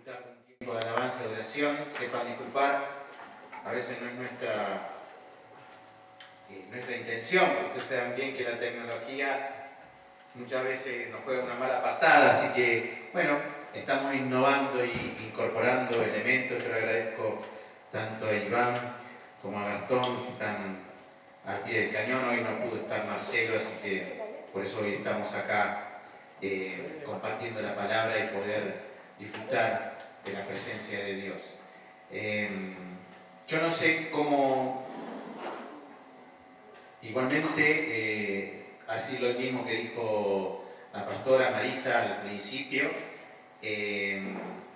disfrutar de un tiempo de alabanza y oración. Sepan disculpar, a veces no es nuestra intención, porque ustedes saben bien que la tecnología muchas veces nos juega una mala pasada, así que, bueno, estamos innovando e incorporando elementos. Yo le agradezco tanto a Iván como a Gastón, que están al pie del cañón. Hoy no pudo estar Marcelo, así que por eso hoy estamos acá compartiendo la palabra y poder disfrutar de la presencia de Dios. Yo no sé cómo, igualmente, así lo mismo que dijo la pastora Marisa al principio,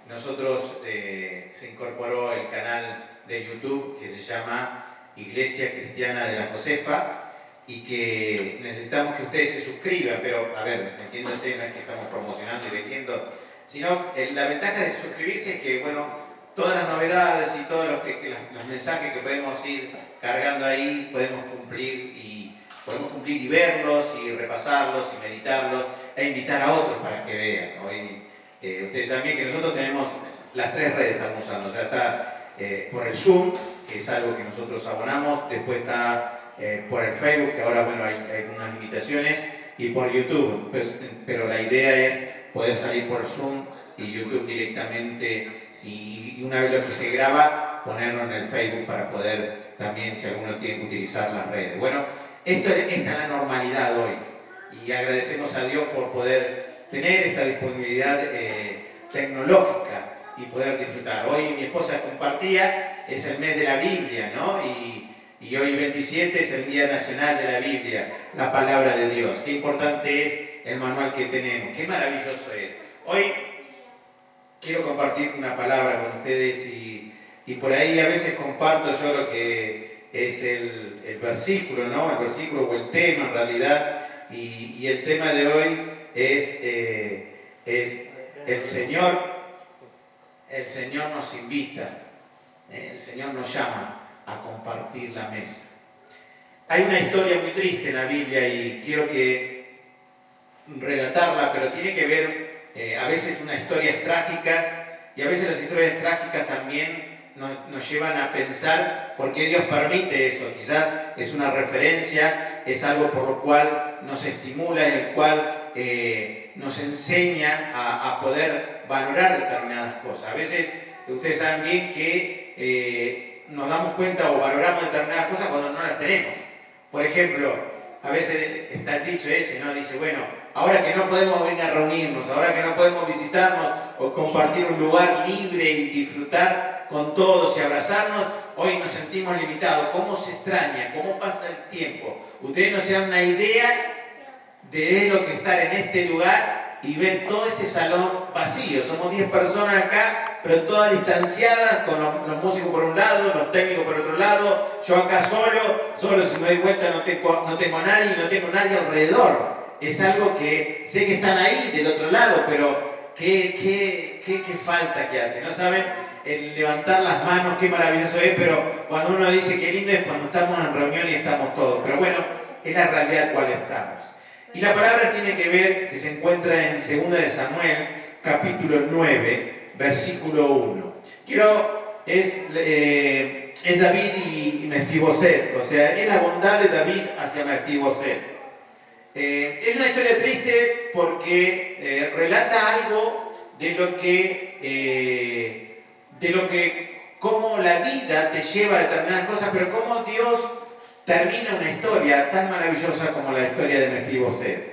nosotros se incorporó el canal de YouTube que se llama Iglesia Cristiana de la Josefa, y que necesitamos que ustedes se suscriban, pero a ver, entiéndase, no es que estamos promocionando y vendiendo, sino la ventaja de suscribirse es que, bueno, todas las novedades y todos los mensajes que podemos ir cargando ahí, podemos cumplir y verlos y repasarlos y meditarlos e invitar a otros para que vean. Hoy, ustedes saben bien que nosotros tenemos las 3 redes que estamos usando, o sea, está por el Zoom, que es algo que nosotros abonamos, después está por el Facebook, que ahora, bueno, hay algunas limitaciones, y por YouTube, pero la idea es poder salir por Zoom y YouTube directamente, y una vez lo que se graba, ponerlo en el Facebook para poder también, si alguno tiene que utilizar las redes. Bueno, esta es la normalidad hoy, y agradecemos a Dios por poder tener esta disponibilidad tecnológica y poder disfrutar. Hoy mi esposa compartía, es el mes de la Biblia, ¿no? Y hoy 27 es el Día Nacional de la Biblia, la palabra de Dios. Qué importante es el manual que tenemos, qué maravilloso es. Hoy quiero compartir una palabra con ustedes y por ahí a veces comparto yo lo que es el versículo, ¿no? El versículo o el tema en realidad, y el tema de hoy es el Señor nos invita, el Señor nos llama a compartir la mesa. Hay una historia muy triste en la Biblia y quiero relatarla, pero tiene que ver, a veces unas historias trágicas, y a veces las historias trágicas también nos llevan a pensar por qué Dios permite eso. Quizás es una referencia, es algo por lo cual nos estimula, en el cual nos enseña a poder valorar determinadas cosas. A veces ustedes saben bien que nos damos cuenta o valoramos determinadas cosas cuando no las tenemos. Por ejemplo, a veces está el dicho ese, ¿no? Dice, bueno, ahora que no podemos venir a reunirnos, ahora que no podemos visitarnos o compartir un lugar libre y disfrutar con todos y abrazarnos, hoy nos sentimos limitados. ¿Cómo se extraña? ¿Cómo pasa el tiempo? Ustedes no se dan una idea de lo que estar en este lugar y ver todo este salón vacío. Somos 10 personas acá, pero todas distanciadas, con los músicos por un lado, los técnicos por otro lado, yo acá solo si me doy vuelta no tengo a nadie, no tengo nadie alrededor. Es algo que sé que están ahí del otro lado, pero qué falta que hace, ¿no saben? El levantar las manos, qué maravilloso es, pero cuando uno dice qué lindo es cuando estamos en reunión y estamos todos. Pero bueno, es la realidad en la cual estamos. Y la palabra tiene que ver, que se encuentra en 2 de Samuel, capítulo 9, versículo 1. Es David y Mefiboset, o sea, es la bondad de David hacia Mefiboset. Es una historia triste porque relata algo de lo que cómo la vida te lleva a determinadas cosas, pero cómo Dios termina una historia tan maravillosa como la historia de Mefiboset.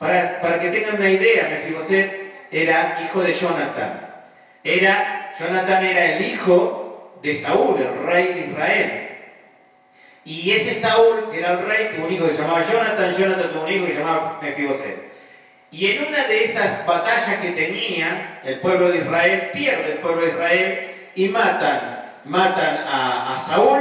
Para que tengan una idea, Mefiboset era hijo de Jonatán. Jonatán era el hijo de Saúl, el rey de Israel. Y ese Saúl, que era el rey, tuvo un hijo que se llamaba Jonatán tuvo un hijo que se llamaba Mefiboset. Y en una de esas batallas que tenía el pueblo de Israel, pierde el pueblo de Israel y matan a Saúl,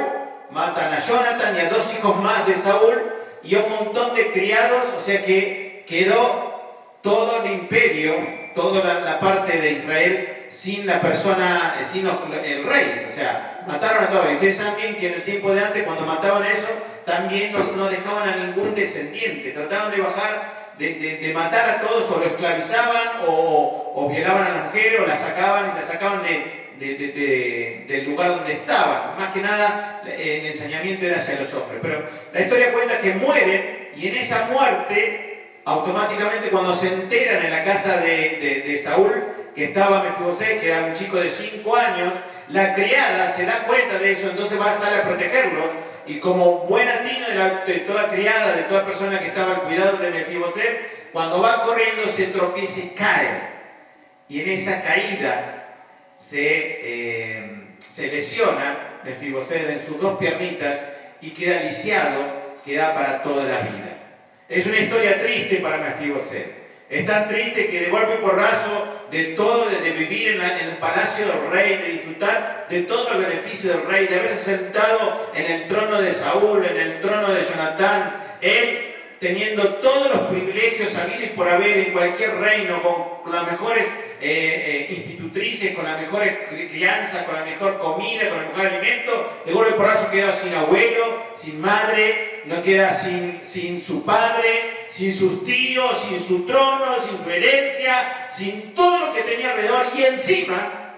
matan a Jonatán y a 2 hijos más de Saúl y a un montón de criados, o sea que quedó todo el imperio toda la parte de Israel sin la persona, sin el rey, o sea, mataron a todos. Y ustedes saben bien que en el tiempo de antes, cuando mataban eso, también no dejaban a ningún descendiente, trataban de bajar, de matar a todos, o lo esclavizaban, o violaban a las mujeres, o la sacaban del lugar donde estaban. Más que nada, el ensañamiento era hacia los hombres. Pero la historia cuenta que mueren, y en esa muerte, automáticamente cuando se enteran en la casa de Saúl, que estaba Mefibosé, que era un chico de 5 años, la criada se da cuenta de eso, entonces va a salir a protegerlos, y como buena tina de toda criada, de toda persona que estaba al cuidado de Mefibosé, cuando va corriendo se tropieza y cae, y en esa caída se lesiona Mefibosé en sus 2 piernitas y queda lisiado, queda para toda la vida. Es una historia triste para Mefibosé. Es tan triste que de golpe y porrazo de todo, de vivir en el palacio del rey, de disfrutar de todo el beneficio del rey, de haberse sentado en el trono de Saúl, en el trono de Jonatán, él teniendo todos los privilegios habidos y por haber en cualquier reino, con las mejores institutrices, con las mejores crianzas, con la mejor comida, con el mejor alimento, de golpe y porrazo queda sin abuelo, sin madre, no queda sin su padre, sin sus tíos, sin su trono, sin su herencia, sin todo lo que tenía alrededor, y encima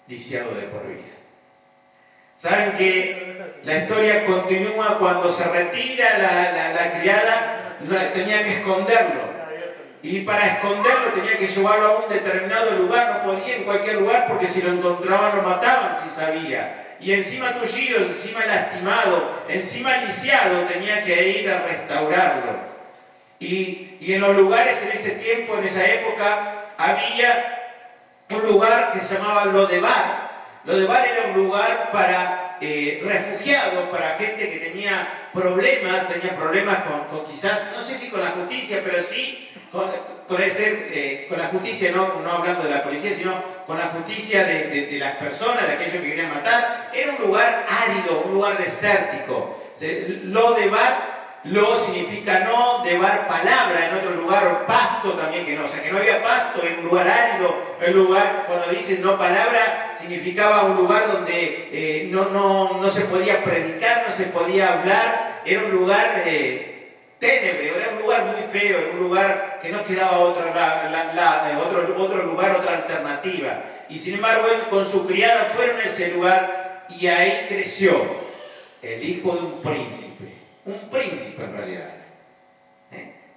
lisiado de por vida. Saben que la historia continúa cuando se retira la criada, tenía que esconderlo. Y para esconderlo tenía que llevarlo a un determinado lugar, no podía en cualquier lugar porque si lo encontraban lo mataban si sabía. Y encima tullido, encima lastimado, encima lisiado, tenía que ir a restaurarlo. Y en los lugares en ese tiempo, en esa época, había un lugar que se llamaba Lodebar. Lodebar era un lugar para refugiados, para gente que tenía problemas con quizás, no sé si con la justicia, pero sí, puede ser con la justicia, no hablando de la policía, sino con la justicia de las personas, de aquellos que querían matar. Era un lugar árido, un lugar desértico. Lodebar, lo significa no, debar palabra, en otro lugar pasto también que no, o sea que no había pasto, en un lugar árido, un lugar, cuando dicen no palabra, significaba un lugar donde no se podía predicar, no se podía hablar, era un lugar ténebre, era un lugar muy feo, era un lugar que no quedaba otro lugar, otra alternativa. Y sin embargo él con su criada fueron a ese lugar y ahí creció el hijo de un príncipe en realidad,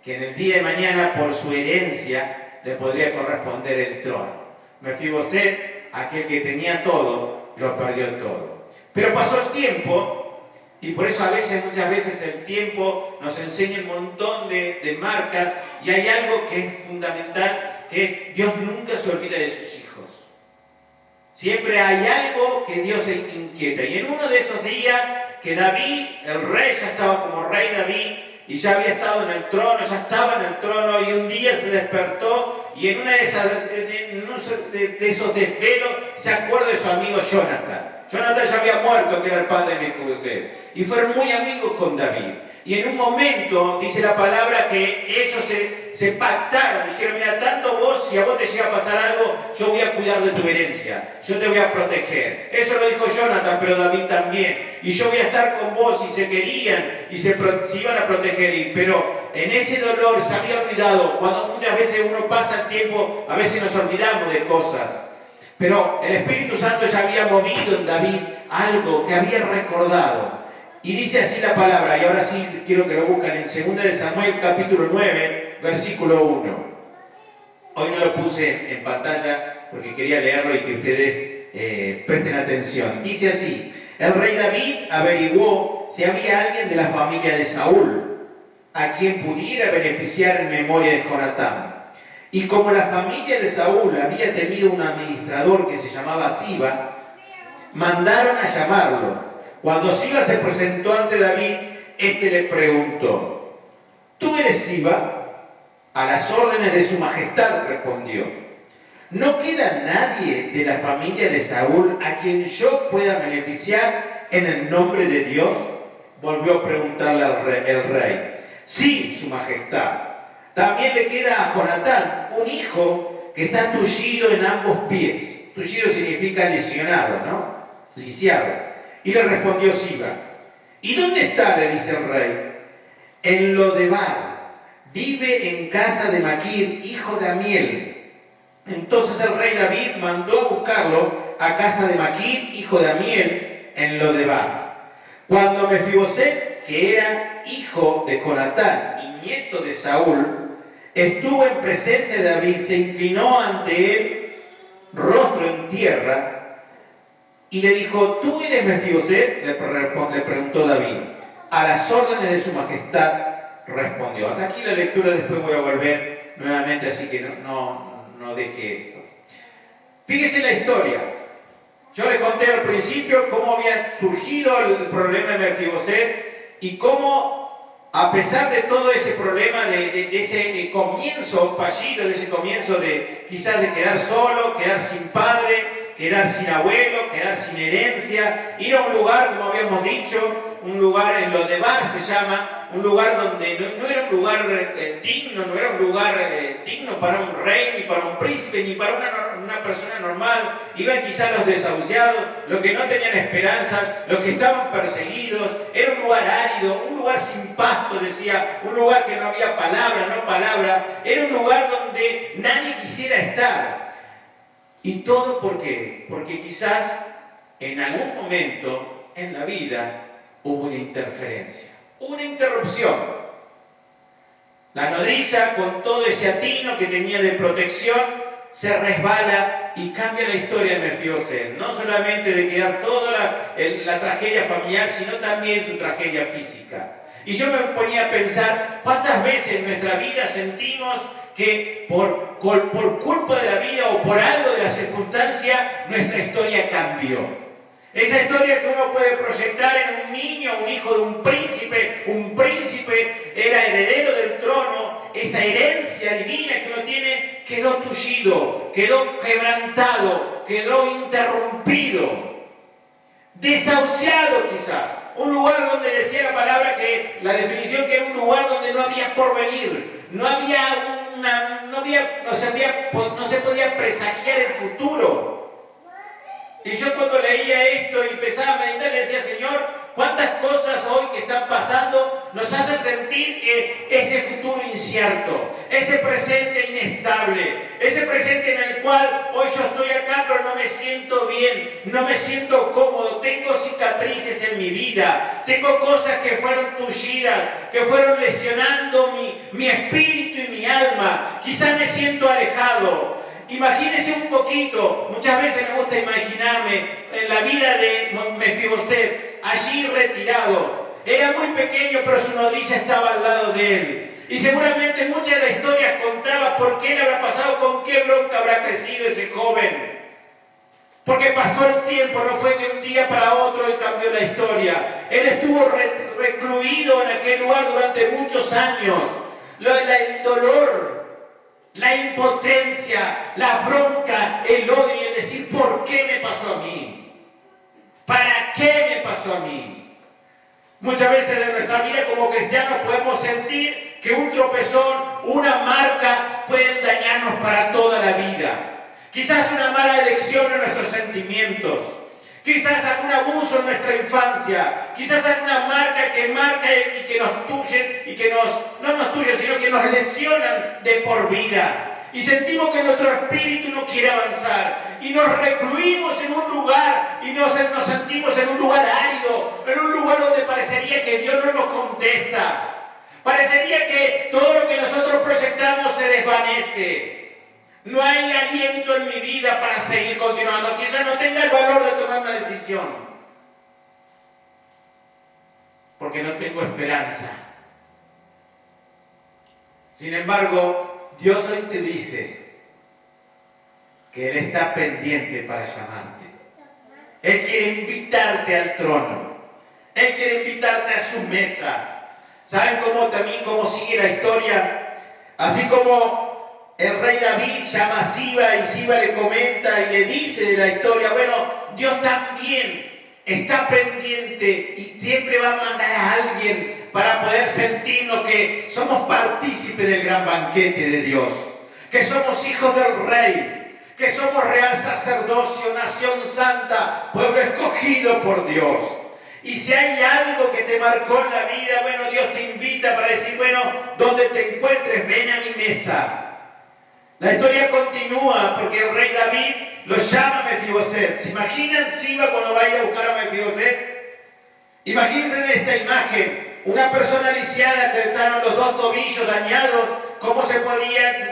que en el día de mañana por su herencia le podría corresponder el trono. Mefibosé, aquel que tenía todo, lo perdió todo. Pero pasó el tiempo, y por eso muchas veces el tiempo nos enseña un montón de marcas, y hay algo que es fundamental, que es Dios nunca se olvida de sus hijos. Siempre hay algo que Dios se inquieta. Y en uno de esos días que David, el rey, ya estaba como rey David, y ya había estado en el trono, ya estaba en el trono, y un día se despertó, y en uno de esos desvelos se acuerda de su amigo Jonatán. Jonatán ya había muerto, que era el padre de Mefibosé, y fueron muy amigos con David. Y en un momento, dice la palabra, que ellos se pactaron, dijeron, mira, tanto vos, si a vos te llega a pasar algo, yo voy a cuidar de tu herencia, yo te voy a proteger. Eso lo dijo Jonatán, pero David también. Y yo voy a estar con vos, y se querían, y se iban a proteger. Pero en ese dolor se había olvidado, cuando muchas veces uno pasa el tiempo, a veces nos olvidamos de cosas. Pero el Espíritu Santo ya había movido en David algo que había recordado. Y dice así la palabra, y ahora sí quiero que lo busquen en 2 de Samuel capítulo 9, versículo 1. Hoy no lo puse en pantalla porque quería leerlo y que ustedes presten atención. Dice así: el rey David averiguó si había alguien de la familia de Saúl a quien pudiera beneficiar en memoria de Jonatán. Y como la familia de Saúl había tenido un administrador que se llamaba Siba, mandaron a llamarlo. Cuando Siba se presentó ante David, éste le preguntó: ¿tú eres Siba? A las órdenes de su majestad, respondió. ¿No queda nadie de la familia de Saúl a quien yo pueda beneficiar en el nombre de Dios? Volvió a preguntarle el rey. Sí, su majestad. También le queda a Jonatán un hijo que está tullido en ambos pies. Tullido significa lesionado, ¿no? Lisiado. Y le respondió Siba: ¿y dónde está?, le dice el rey. En Lodebar. Vive en casa de Maquir, hijo de Amiel. Entonces el rey David mandó a buscarlo a casa de Maquir, hijo de Amiel, en Lodebar. Cuando Mefiboset, que era hijo de Jonatán y nieto de Saúl, estuvo en presencia de David, se inclinó ante él, rostro en tierra, y le dijo: ¿tú eres Mefiboset?, le preguntó David. A las órdenes de su majestad, respondió. Hasta aquí la lectura, después voy a volver nuevamente, así que no deje esto. Fíjese la historia. Yo le conté al principio cómo había surgido el problema de Mefiboset y cómo, a pesar de todo ese problema, de ese comienzo fallido, de ese comienzo de quizás de quedar solo, quedar sin padre, quedar sin abuelo, quedar sin herencia, ir a un lugar, como habíamos dicho, un lugar en Lodebar se llama, un lugar donde no era un lugar digno, no era un lugar digno para un rey, ni para un príncipe, ni para una persona normal. Iban quizás los desahuciados, los que no tenían esperanza, los que estaban perseguidos. Era un lugar árido, un lugar sin pasto, decía, un lugar que no había palabra, no palabra. Era un lugar donde nadie quisiera estar. ¿Y todo por qué? Porque quizás en algún momento en la vida hubo una interferencia, una interrupción. La nodriza, con todo ese atino que tenía de protección, se resbala y cambia la historia de Mefiboset. No solamente de quedar toda la tragedia familiar, sino también su tragedia física. Y yo me ponía a pensar cuántas veces en nuestra vida sentimos que por culpa de la vida o por algo de la circunstancia, nuestra historia cambió. Esa historia que uno puede proyectar en un niño, un hijo de un príncipe era heredero del trono, esa herencia divina que uno tiene quedó tullido, quedó quebrantado, quedó interrumpido, desahuciado quizás. Un lugar donde decía la palabra, que la definición, que era un lugar donde no había porvenir, no se podía presagiar el futuro. Y yo cuando leía esto y empezaba a meditar, le decía: Señor, cuántas cosas hoy que están pasando nos hacen sentir que ese futuro incierto, ese presente inestable, ese presente en el cual hoy yo estoy acá pero no me siento bien, no me siento cómodo, tengo cicatrices en mi vida, tengo cosas que fueron tullidas, que fueron lesionando mi espíritu y mi alma, quizás me siento alejado. Imagínese un poquito, muchas veces me gusta imaginarme en la vida de Mefiboset, allí retirado. Era muy pequeño, pero su nodriza estaba al lado de él. Y seguramente muchas de las historias contaba por qué le habrá pasado, con qué bronca habrá crecido ese joven. Porque pasó el tiempo, no fue que un día para otro él cambió la historia. Él estuvo recluido en aquel lugar durante muchos años. El dolor, la impotencia, la bronca, el odio y el decir: ¿por qué me pasó a mí? ¿Para qué me pasó a mí? Muchas veces en nuestra vida como cristianos podemos sentir que un tropezón, una marca pueden dañarnos para toda la vida. Quizás una mala elección en nuestros sentimientos, quizás algún abuso en nuestra infancia, quizás alguna marca que marca y que nos tuyen y que no nos tuyen, sino que nos lesionan de por vida. Y sentimos que nuestro espíritu no quiere avanzar y nos recluimos en un lugar y nos sentimos en un lugar árido, en un lugar donde parecería que Dios no nos contesta. Parecería que todo lo que nosotros proyectamos se desvanece. No hay aliento en mi vida para seguir continuando. Quizás no tenga el valor de tomar una decisión, porque no tengo esperanza. Sin embargo, Dios hoy te dice que Él está pendiente para llamarte. Él quiere invitarte al trono. Él quiere invitarte a su mesa. ¿Saben cómo sigue la historia? Así como el rey David llama a Siba y Siba le comenta y le dice de la historia, bueno, Dios también está pendiente y siempre va a mandar a alguien para poder sentirnos que somos partícipes del gran banquete de Dios, que somos hijos del Rey, que somos real sacerdocio, nación santa, pueblo escogido por Dios. Y si hay algo que te marcó en la vida, bueno, Dios te invita para decir, bueno, donde te encuentres, ven a mi mesa. La historia continúa porque el rey David lo llama a Mefiboset. ¿Se imaginan Siba cuando va a ir a buscar a Mefiboset? Imagínense en esta imagen, una persona lisiada que estaban los dos tobillos dañados, cómo se podía,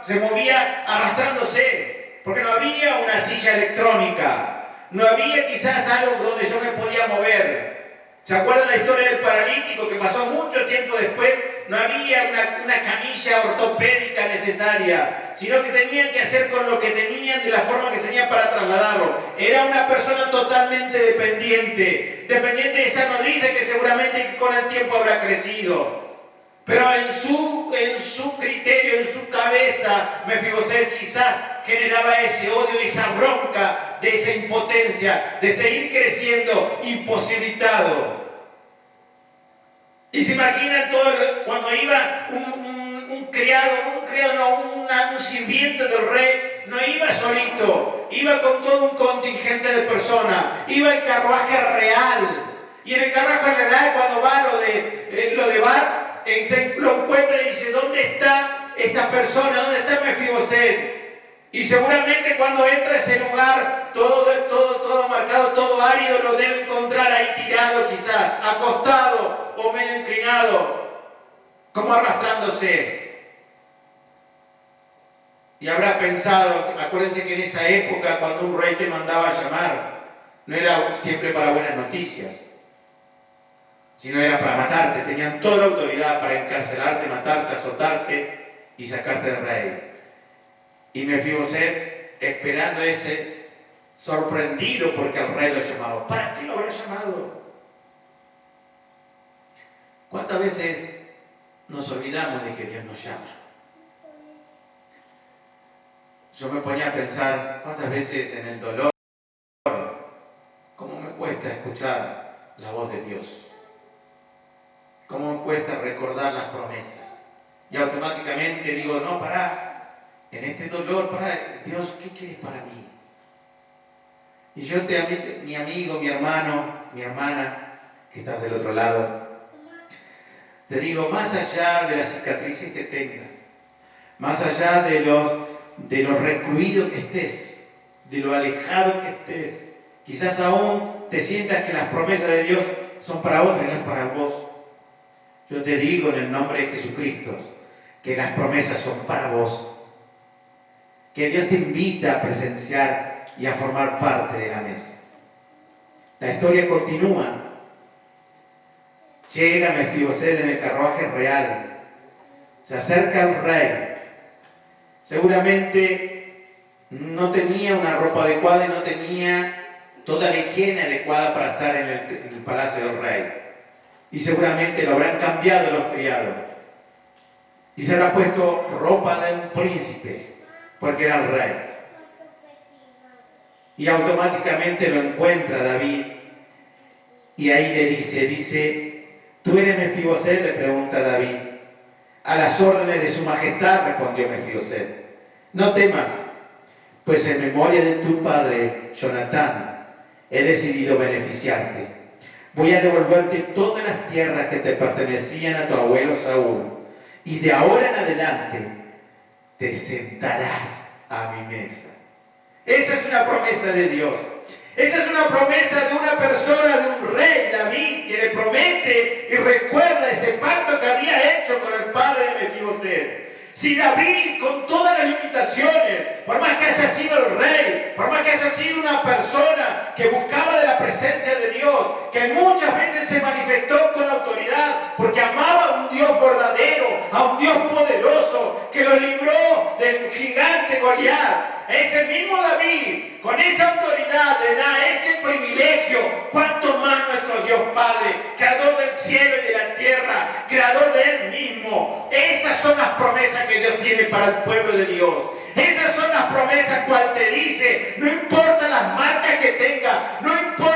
se movía arrastrándose, porque no había una silla electrónica. No había quizás algo donde yo me podía mover. ¿Se acuerdan la historia del paralítico que pasó mucho tiempo después? No había una camilla ortopédica necesaria, sino que tenían que hacer con lo que tenían de la forma que tenían para trasladarlo. Era una persona totalmente dependiente de esa nodriza que seguramente con el tiempo habrá crecido. Pero en su criterio, en su cabeza, Mefiboset quizás generaba ese odio y esa bronca de esa impotencia, de seguir creciendo imposibilitado. Y se imaginan cuando iba un sirviente del rey, no iba solito, iba con todo un contingente de personas, iba el carruaje real. Y en el carruaje real, cuando va lo de Bar, lo encuentra y dice, ¿dónde está esta persona? ¿Dónde está Mefiboset? Y seguramente cuando entra a ese lugar, todo marcado, todo árido, lo debe encontrar ahí tirado quizás, acostado o medio inclinado, como arrastrándose. Y habrá pensado, acuérdense que en esa época, cuando un rey te mandaba a llamar, no era siempre para buenas noticias, sino era para matarte. Tenían toda la autoridad para encarcelarte, matarte, azotarte y sacarte del rey. Y Mefiboset, esperando ese, sorprendido porque el rey lo llamaba. ¿Para qué lo habrá llamado? ¿Cuántas veces nos olvidamos de que Dios nos llama? Yo me ponía a pensar, ¿cuántas veces en el dolor, cómo me cuesta escuchar la voz de Dios? ¿Cómo me cuesta recordar las promesas? Y automáticamente digo, no, pará. En este dolor, Dios, ¿qué quieres para mí? Y yo mi amigo, mi hermano, mi hermana, que estás del otro lado, te digo, más allá de las cicatrices que tengas, más allá de lo recluido que estés, de lo alejado que estés, quizás aún te sientas que las promesas de Dios son para otro y no es para vos. Yo te digo en el nombre de Jesucristo que las promesas son para vos. Que Dios te invita a presenciar y a formar parte de la mesa. La historia continúa. Llega Mefiboset en el carruaje real. Se acerca al rey. Seguramente no tenía una ropa adecuada y no tenía toda la higiene adecuada para estar en el palacio del rey. Y seguramente lo habrán cambiado los criados. Y se habrá puesto ropa de un príncipe, porque era el rey. Y automáticamente lo encuentra David. Y ahí le dice, ¿tú eres Mefiboset?, le pregunta David. A las órdenes de su majestad, respondió Mefiboset. No temas, pues en memoria de tu padre, Jonatán, he decidido beneficiarte. Voy a devolverte todas las tierras que te pertenecían a tu abuelo Saúl. Y de ahora en adelante te sentarás a mi mesa. Esa es una promesa de Dios. Esa es una promesa de una persona, de un rey, David, que le promete y recuerda ese pacto que había hecho con el padre de Mefiboset. Si David, con todas las limitaciones, por más que haya sido el rey, por más que haya sido una persona que buscaba de la presencia de Dios, que muchas veces se manifestó con autoridad, porque amaba a un Dios verdadero, a un Dios poderoso, que lo libró del gigante Goliat, ese mismo David, con esa autoridad, le da ese privilegio. Cuanto más nuestro Dios Padre, creador del cielo y de la tierra, creador de Él mismo. Esas son las promesas que Dios tiene para el pueblo de Dios. Esas son las promesas cual te dice, no importa las marcas que tenga, no importa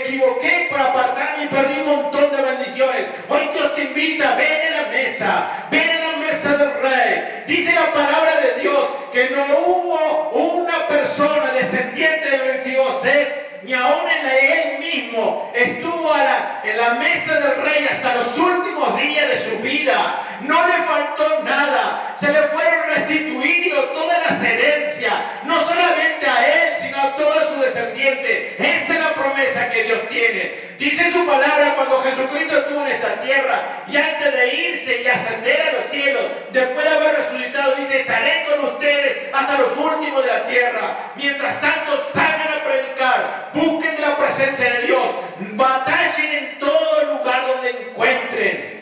equivoqué por apartarme y perdí un montón de bendiciones. Hoy Dios te invita, ven a la mesa del Rey. Dice la palabra de Dios que no hubo una persona descendiente de Mefiboset, ni aún él mismo estuvo en la mesa del rey hasta los últimos días de su vida. No le faltó nada, se le fueron restituidos todas las herencias, no solamente a él, sino a todos sus descendientes. Esa es la promesa que Dios tiene. Dice su palabra cuando Jesucristo estuvo en esta tierra y antes de irse y ascender a los cielos, después de haber resucitado, dice: estaré con ustedes hasta los últimos de la tierra. Mientras tanto, salgan a predicar, busquen la presencia de Dios, batallen en todo lugar donde encuentren.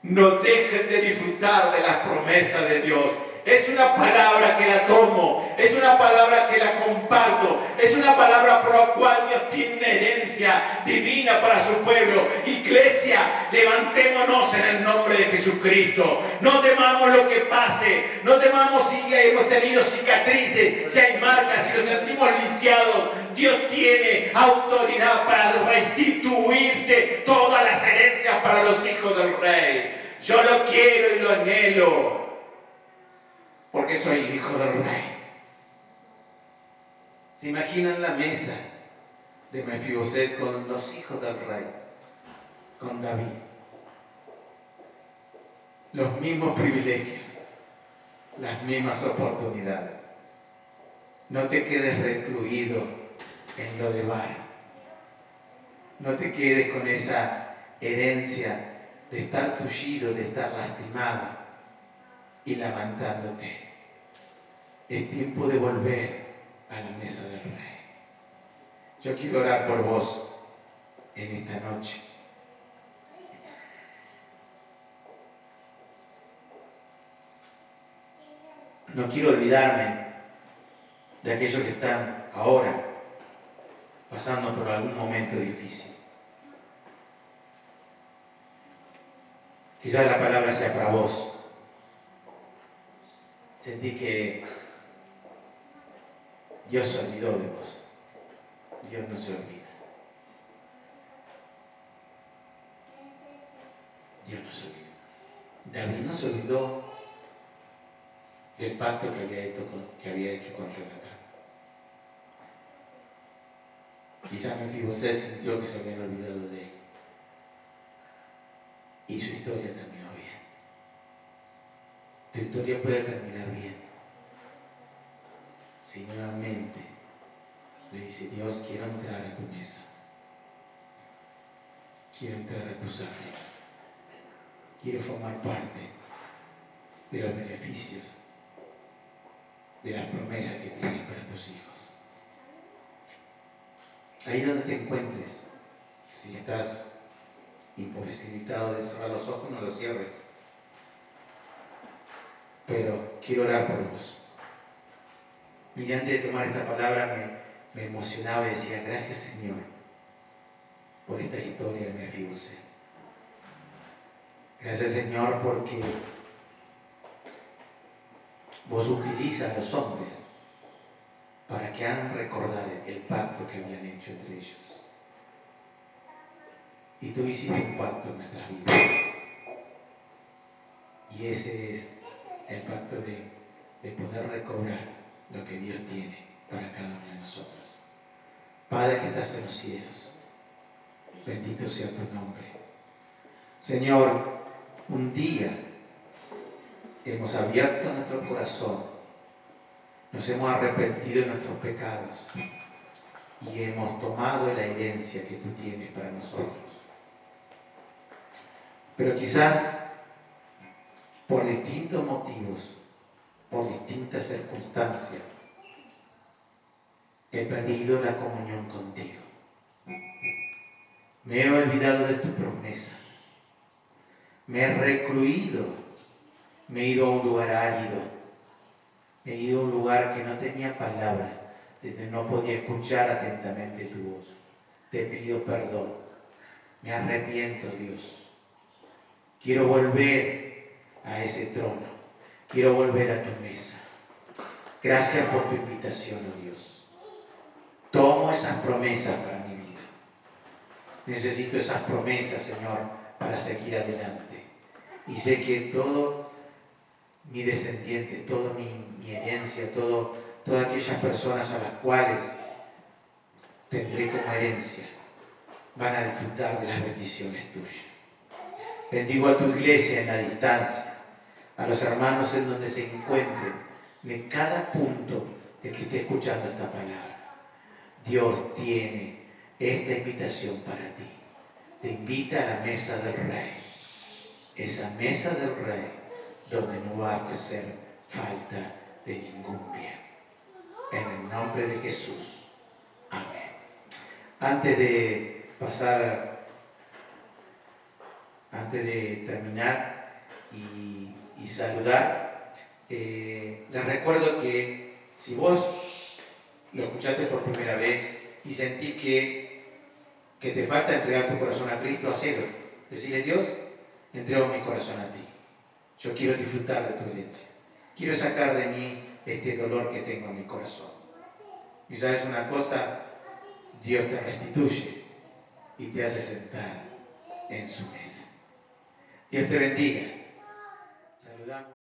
No dejen de disfrutar de las promesas de Dios. Es una palabra que la tomo, es una palabra que la comparto, es una palabra por la cual Dios tiene una herencia divina para su pueblo. Iglesia, levantémonos en el nombre de Jesucristo. No temamos lo que pase, no temamos si hemos tenido cicatrices, si hay marcas, si nos sentimos lisiados. Dios tiene autoridad para restituirte todas las herencias para los hijos del Rey. Yo lo quiero y lo anhelo, porque soy hijo del Rey. ¿Se imaginan la mesa de Mefiboset con los hijos del Rey? Con David. Los mismos privilegios, las mismas oportunidades. No te quedes recluido en lo de Bar. No te quedes con esa herencia de estar tullido, de estar lastimado y lamentándote. Es tiempo de volver a la mesa del Rey. Yo quiero orar por vos en esta noche. No quiero olvidarme de aquellos que están ahora pasando por algún momento difícil. Quizás la palabra sea para vos. Sentí que Dios se olvidó de vos. Dios no se olvida. Dios no se olvida. David no se olvidó del pacto que había hecho con Jonatán. Quizás Mefiboset sintió que se habían olvidado de él. Y su historia terminó bien. Tu historia puede terminar bien si nuevamente le dice: Dios, quiero entrar a tu mesa. Quiero entrar a tus atrios. Quiero formar parte de los beneficios, de las promesas que tienes para tus hijos. Ahí donde te encuentres, si estás imposibilitado de cerrar los ojos, no los cierres. Pero quiero orar por vos. Mire, antes de tomar esta palabra me emocionaba y decía: gracias, Señor, por esta historia de Mefiboset. Gracias, Señor, porque vos utilizas a los hombres para que hagan recordar el pacto que habían hecho entre ellos. Y tú hiciste un pacto en nuestras vidas. Y ese es el pacto de poder recobrar lo que Dios tiene para cada uno de nosotros. Padre que estás en los cielos, bendito sea tu nombre. Señor, un día hemos abierto nuestro corazón, nos hemos arrepentido de nuestros pecados y hemos tomado la herencia que tú tienes para nosotros. Pero quizás por distintos motivos, por distintas circunstancias, he perdido la comunión contigo. Me he olvidado de tu promesa. Me he recluido. Me he ido a un lugar árido. Me he ido a un lugar que no tenía palabras, donde no podía escuchar atentamente tu voz. Te pido perdón. Me arrepiento, Dios. Quiero volver a ese trono. Quiero volver a tu mesa. Gracias por tu invitación, oh Dios. Tomo esas promesas para mi vida. Necesito esas promesas, Señor, para seguir adelante. Y sé que todo mi descendiente, toda mi herencia, todas aquellas personas a las cuales tendré como herencia, van a disfrutar de las bendiciones tuyas. Bendigo a tu iglesia en la distancia, a los hermanos en donde se encuentren, de cada punto de que esté escuchando esta palabra. Dios tiene esta invitación para ti. Te invita a la mesa del Rey. Esa mesa del Rey donde no va a hacer falta de ningún bien. En el nombre de Jesús. Amén. Antes de terminar y saludar, les recuerdo que si vos lo escuchaste por primera vez y sentís que te falta entregar tu corazón a Cristo, hacelo. Decirle: Dios, entrego mi corazón a ti. Yo quiero disfrutar de tu herencia. Quiero sacar de mí este dolor que tengo en mi corazón. Y sabes una cosa, Dios te restituye y te hace sentar en su mesa. Dios te bendiga. Saludamos.